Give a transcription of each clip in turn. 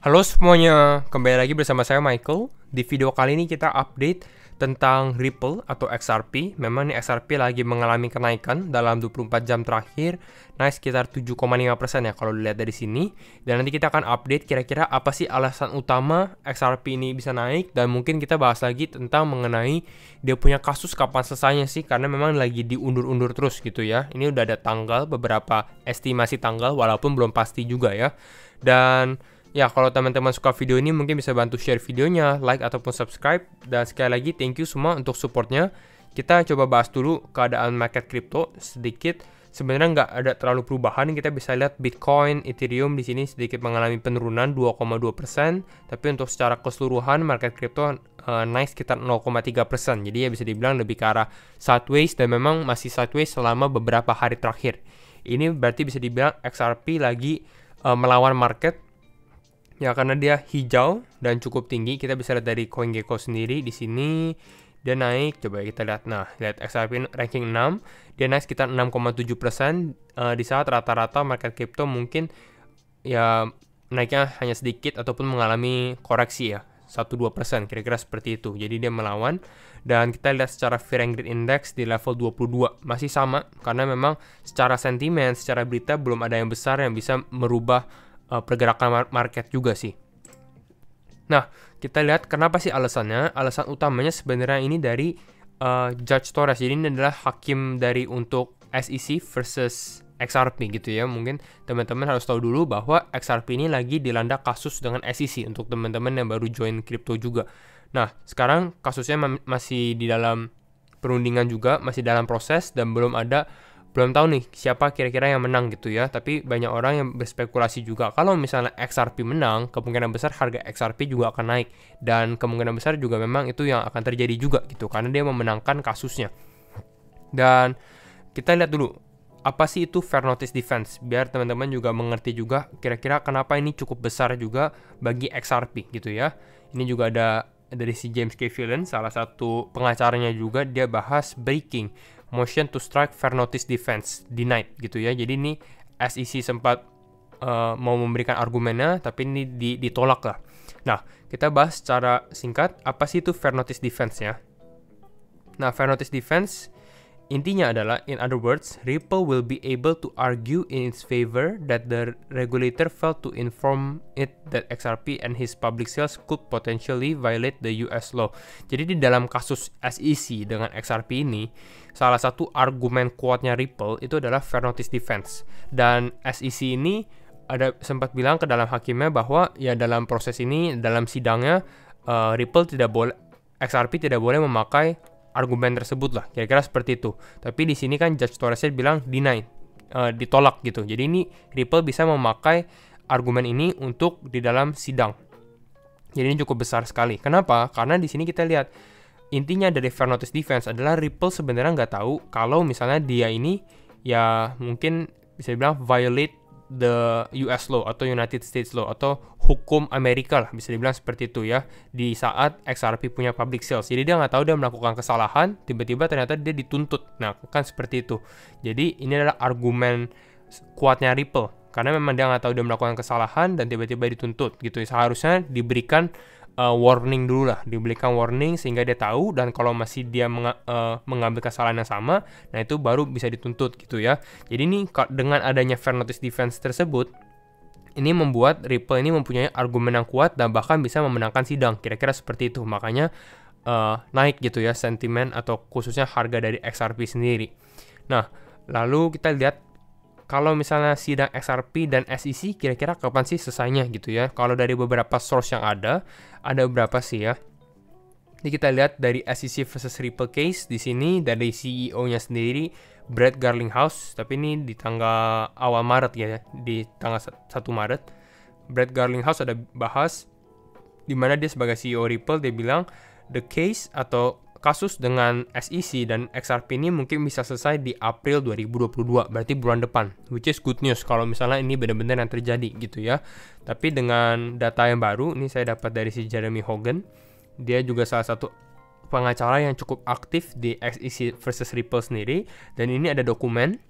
Halo semuanya, kembali lagi bersama saya Michael. Di video kali ini kita update tentang Ripple atau XRP. Memang nih XRP lagi mengalami kenaikan dalam 24 jam terakhir, naik sekitar 7,5% ya kalau dilihat dari sini. Dan nanti kita akan update kira-kira apa sih alasan utama XRP ini bisa naik, dan mungkin kita bahas lagi tentang mengenai dia punya kasus kapan selesainya sih, karena memang lagi diundur-undur terus gitu ya. Ini udah ada tanggal, beberapa estimasi tanggal walaupun belum pasti juga ya. Dan ya, kalau teman-teman suka video ini mungkin bisa bantu share videonya, like ataupun subscribe. Dan sekali lagi thank you semua untuk supportnya. Kita coba bahas dulu keadaan market crypto sedikit. Sebenarnya nggak ada terlalu perubahan. Kita bisa lihat Bitcoin, Ethereum di sini sedikit mengalami penurunan 2,2%. Tapi untuk secara keseluruhan market crypto naik sekitar 0,3%. Jadi ya bisa dibilang lebih ke arah sideways, dan memang masih sideways selama beberapa hari terakhir. Ini berarti bisa dibilang XRP lagi melawan market. Ya, karena dia hijau dan cukup tinggi. Kita bisa lihat dari CoinGecko sendiri di sini dia naik. Coba kita lihat. Nah, lihat XRP ranking 6, dia naik sekitar 6,7%, di saat rata-rata market crypto mungkin ya naiknya hanya sedikit ataupun mengalami koreksi ya, 1-2%, kira-kira seperti itu. Jadi dia melawan. Dan kita lihat secara Fear and Greed Index di level 22 masih sama, karena memang secara sentimen, secara berita belum ada yang besar yang bisa merubah pergerakan market juga sih. Nah, kita lihat kenapa sih alasannya. Alasan utamanya sebenarnya ini dari Judge Torres. Jadi ini adalah hakim dari untuk SEC versus XRP gitu ya. Mungkin teman-teman harus tahu dulu bahwa XRP ini lagi dilanda kasus dengan SEC untuk teman-teman yang baru join crypto juga. Nah, sekarang kasusnya masih di dalam perundingan juga, masih dalam proses, dan belum tahu nih siapa kira-kira yang menang gitu ya. Tapi banyak orang yang berspekulasi juga kalau misalnya XRP menang, kemungkinan besar harga XRP juga akan naik, dan kemungkinan besar juga memang itu yang akan terjadi juga gitu, karena dia memenangkan kasusnya. Dan kita lihat dulu apa sih itu Fair Notice Defense, biar teman-teman juga mengerti juga kira-kira kenapa ini cukup besar juga bagi XRP gitu ya. Ini juga ada dari si James K. Phelan, salah satu pengacaranya juga, dia bahas breaking motion to strike fair notice defense denied gitu ya. Jadi ini SEC sempat mau memberikan argumennya, tapi ini ditolak lah. Nah, kita bahas secara singkat apa sih itu fair notice defense ya. Nah, fair notice defense intinya adalah, in other words, Ripple will be able to argue in its favor that the regulator failed to inform it that XRP and his public sales could potentially violate the US law. Jadi di dalam kasus SEC dengan XRP ini, salah satu argumen kuatnya Ripple itu adalah fair notice defense. Dan SEC ini ada sempat bilang ke dalam hakimnya bahwa ya dalam proses ini, dalam sidangnya, XRP tidak boleh memakai argumen tersebut lah, kira-kira seperti itu. Tapi di sini kan Judge Torres bilang deny, ditolak gitu. Jadi ini Ripple bisa memakai argumen ini untuk di dalam sidang. Jadi ini cukup besar sekali. Kenapa? Karena di sini kita lihat intinya dari fair notice defense adalah Ripple sebenarnya nggak tahu kalau misalnya dia ini ya mungkin bisa dibilang violate the US law atau United States law atau hukum Amerika lah, bisa dibilang seperti itu ya, di saat XRP punya public sales. Jadi dia nggak tahu dia melakukan kesalahan, tiba-tiba ternyata dia dituntut. Nah, kan seperti itu. Jadi ini adalah argumen kuatnya Ripple, karena memang dia nggak tahu dia melakukan kesalahan dan tiba-tiba dituntut gitu. Seharusnya diberikan warning dulu lah, diberikan warning sehingga dia tahu, dan kalau masih dia mengambil kesalahan yang sama, nah itu baru bisa dituntut gitu ya. Jadi ini dengan adanya fair notice defense tersebut, ini membuat Ripple ini mempunyai argumen yang kuat dan bahkan bisa memenangkan sidang, kira-kira seperti itu. Makanya naik gitu ya sentimen atau khususnya harga dari XRP sendiri. Nah, lalu kita lihat kalau misalnya sidang XRP dan SEC kira-kira kapan sih selesainya gitu ya. Kalau dari beberapa source yang ada beberapa sih ya. Jadi kita lihat dari SEC versus Ripple case di sini dari CEO-nya sendiri, Brett Garlinghouse, tapi ini di tanggal awal Maret ya, di tanggal 1 Maret. Brett Garlinghouse ada bahas di mana dia sebagai CEO Ripple, dia bilang the case atau kasus dengan SEC dan XRP ini mungkin bisa selesai di April 2022, berarti bulan depan, which is good news kalau misalnya ini benar-benar yang terjadi gitu ya. Tapi dengan data yang baru, ini saya dapat dari si Jeremy Hogan, dia juga salah satu pengacara yang cukup aktif di SEC versus Ripple sendiri, dan ini ada dokumen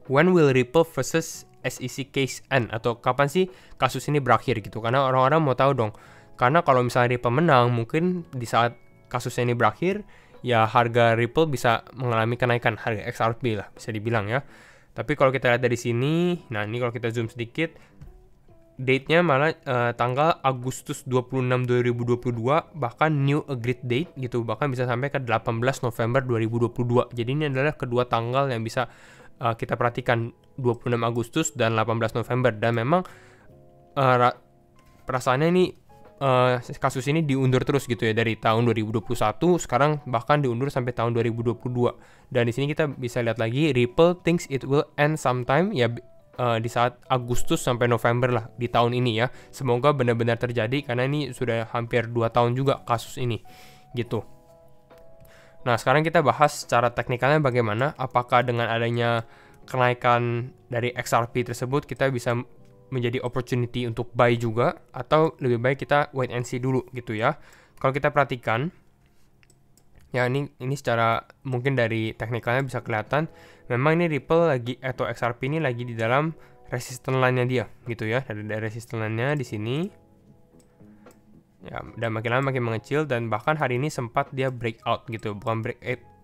When will Ripple versus SEC case end, atau kapan sih kasus ini berakhir gitu. Karena orang-orang mau tahu dong. Karena kalau misalnya Ripple menang, mungkin di saat kasusnya ini berakhir, ya harga Ripple bisa mengalami kenaikan, harga XRP lah bisa dibilang ya. Tapi kalau kita lihat dari sini, nah ini kalau kita zoom sedikit, date-nya malah tanggal Agustus 26 2022, bahkan new agreed date gitu, bahkan bisa sampai ke 18 November 2022. Jadi ini adalah kedua tanggal yang bisa kita perhatikan, 26 Agustus dan 18 November. Dan memang perasaannya ini kasus ini diundur terus gitu ya, dari tahun 2021 sekarang bahkan diundur sampai tahun 2022. Dan di sini kita bisa lihat lagi, Ripple thinks it will end sometime, ya di saat Agustus sampai November lah di tahun ini ya. Semoga benar-benar terjadi karena ini sudah hampir 2 tahun juga kasus ini gitu. Nah, sekarang kita bahas secara teknikalnya bagaimana, apakah dengan adanya kenaikan dari XRP tersebut kita bisa menjadi opportunity untuk buy juga, atau lebih baik kita wait and see dulu gitu ya. Kalau kita perhatikan, ya ini secara mungkin dari teknikalnya bisa kelihatan, memang ini Ripple lagi, atau XRP ini lagi di dalam resistance line-nya dia gitu ya. Dari resistance line-nya di sini. Ya, dan makin lama makin mengecil, dan bahkan hari ini sempat dia breakout gitu, bukan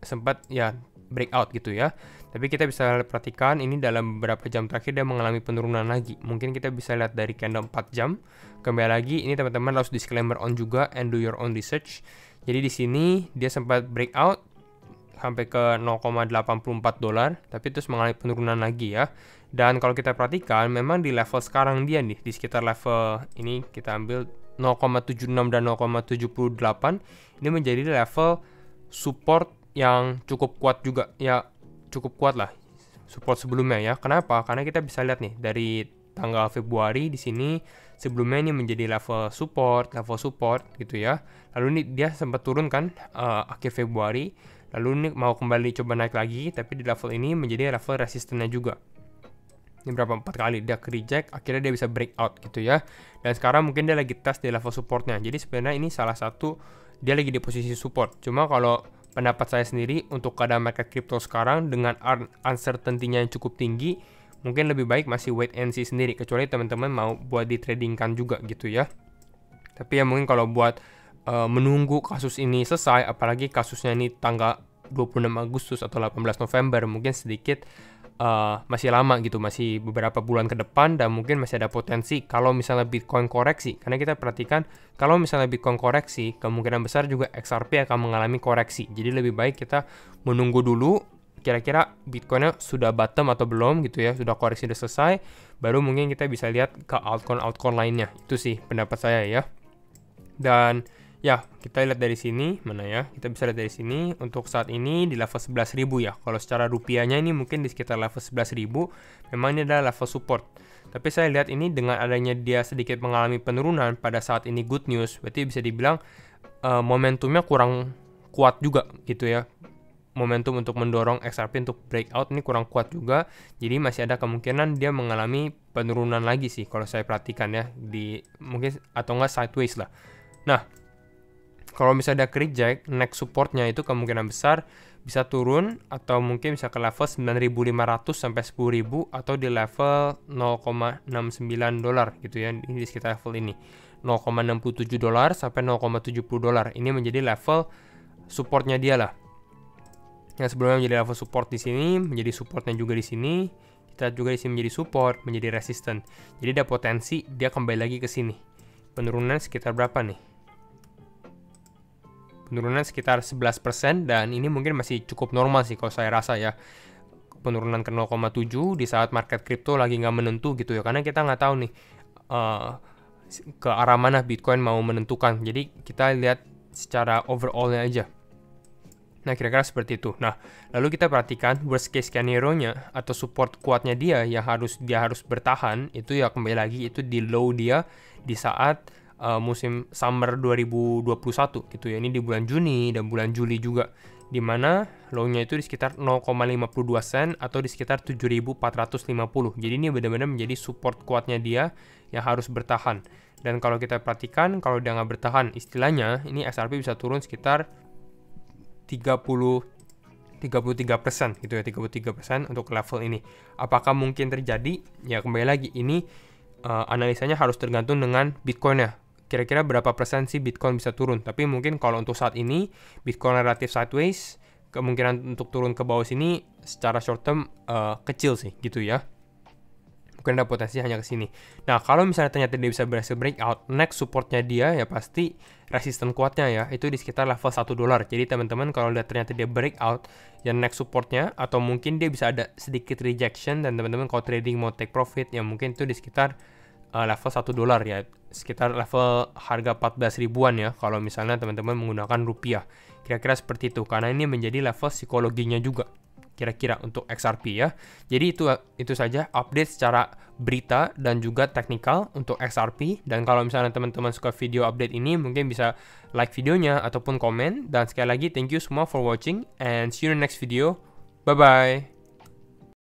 sempat ya breakout gitu ya. Tapi kita bisa perhatikan ini dalam beberapa jam terakhir dia mengalami penurunan lagi. Mungkin kita bisa lihat dari candle 4 jam. Kembali lagi, ini teman-teman harus disclaimer on juga, and do your own research. Jadi di sini dia sempat breakout sampai ke 0,84 dolar, tapi terus mengalami penurunan lagi ya. Dan kalau kita perhatikan, memang di level sekarang dia nih, di sekitar level ini kita ambil 0,76 dan 0,78, ini menjadi level support yang cukup kuat juga ya, cukup kuat lah support sebelumnya ya. Kenapa? Karena kita bisa lihat nih dari tanggal Februari di sini, sebelumnya ini menjadi level support gitu ya. Lalu ini dia sempat turun kan akhir Februari, lalu ini mau kembali coba naik lagi, tapi di level ini menjadi level resistennya juga. Ini berapa 4 kali dia ke reject, akhirnya dia bisa breakout gitu ya. Dan sekarang mungkin dia lagi tes di level supportnya. Jadi sebenarnya ini salah satu dia lagi di posisi support. Cuma kalau pendapat saya sendiri, untuk keadaan market crypto sekarang dengan uncertainty-nya yang cukup tinggi, mungkin lebih baik masih wait and see sendiri, kecuali teman-teman mau buat di tradingkan juga gitu ya. Tapi ya mungkin kalau buat menunggu kasus ini selesai, apalagi kasusnya ini tanggal 26 Agustus atau 18 November, mungkin sedikit masih lama gitu, masih beberapa bulan ke depan, dan mungkin masih ada potensi kalau misalnya Bitcoin koreksi. Karena kita perhatikan, kalau misalnya Bitcoin koreksi, kemungkinan besar juga XRP akan mengalami koreksi. Jadi lebih baik kita menunggu dulu, kira-kira Bitcoinnya sudah bottom atau belum gitu ya, sudah koreksi sudah selesai, baru mungkin kita bisa lihat ke altcoin lainnya. Itu sih pendapat saya ya. Dan ya, kita lihat dari sini, mana ya? Kita bisa lihat dari sini, untuk saat ini di level 11.000 ya. Kalau secara rupiahnya ini mungkin di sekitar level 11.000, memang ini adalah level support. Tapi saya lihat ini dengan adanya dia sedikit mengalami penurunan pada saat ini, good news. Berarti bisa dibilang momentumnya kurang kuat juga gitu ya. Momentum untuk mendorong XRP untuk breakout ini kurang kuat juga. Jadi masih ada kemungkinan dia mengalami penurunan lagi sih kalau saya perhatikan ya, di mungkin atau enggak sideways lah. Nah, kalau misalnya ada reject, next supportnya itu kemungkinan besar bisa turun atau mungkin bisa ke level 9.500 sampai 10.000, atau di level 0,69 dolar gitu ya. Ini di sekitar level ini 0,67 dolar sampai 0,70 dolar. Ini menjadi level supportnya dia lah. Yang sebelumnya menjadi level support di sini, menjadi supportnya juga di sini. Kita juga di sini menjadi support, menjadi resistant. Jadi ada potensi dia kembali lagi ke sini. Penurunan sekitar berapa nih? Penurunan sekitar 11%, dan ini mungkin masih cukup normal sih kalau saya rasa ya. Penurunan ke 0,7 di saat market crypto lagi nggak menentu gitu ya, karena kita nggak tahu nih ke arah mana Bitcoin mau menentukan. Jadi kita lihat secara overall-nya aja. Nah, kira-kira seperti itu. Nah, lalu kita perhatikan worst case scenario-nya atau support kuatnya dia yang harus bertahan, itu ya kembali lagi itu di low dia di saat musim summer 2021 gitu ya. Ini di bulan Juni dan bulan Juli juga, di mana low-nya itu di sekitar 0,52 sen atau di sekitar 7.450. Jadi ini benar-benar menjadi support kuatnya dia yang harus bertahan. Dan kalau kita perhatikan, kalau dia nggak bertahan, istilahnya ini XRP bisa turun sekitar 30 33% gitu ya, 33% untuk level ini. Apakah mungkin terjadi? Ya kembali lagi, ini analisanya harus tergantung dengan Bitcoin-nya. Kira-kira berapa persen sih Bitcoin bisa turun? Tapi mungkin kalau untuk saat ini Bitcoin relatif sideways, kemungkinan untuk turun ke bawah sini secara short term kecil sih gitu ya. Mungkin ada potensi hanya ke sini. Nah, kalau misalnya ternyata dia bisa berhasil breakout, next supportnya dia ya pasti resisten kuatnya ya, itu di sekitar level $1. Jadi teman-teman kalau lihat ternyata dia breakout, ya next supportnya, atau mungkin dia bisa ada sedikit rejection, dan teman-teman kalau trading mau take profit, ya mungkin itu di sekitar level $1 ya, sekitar level harga 14 ribuan ya, kalau misalnya teman-teman menggunakan rupiah. Kira-kira seperti itu, karena ini menjadi level psikologinya juga kira-kira untuk XRP ya. Jadi itu saja update secara berita dan juga teknikal untuk XRP. Dan kalau misalnya teman-teman suka video update ini, mungkin bisa like videonya ataupun komen. Dan sekali lagi thank you semua for watching and see you in the next video. Bye bye.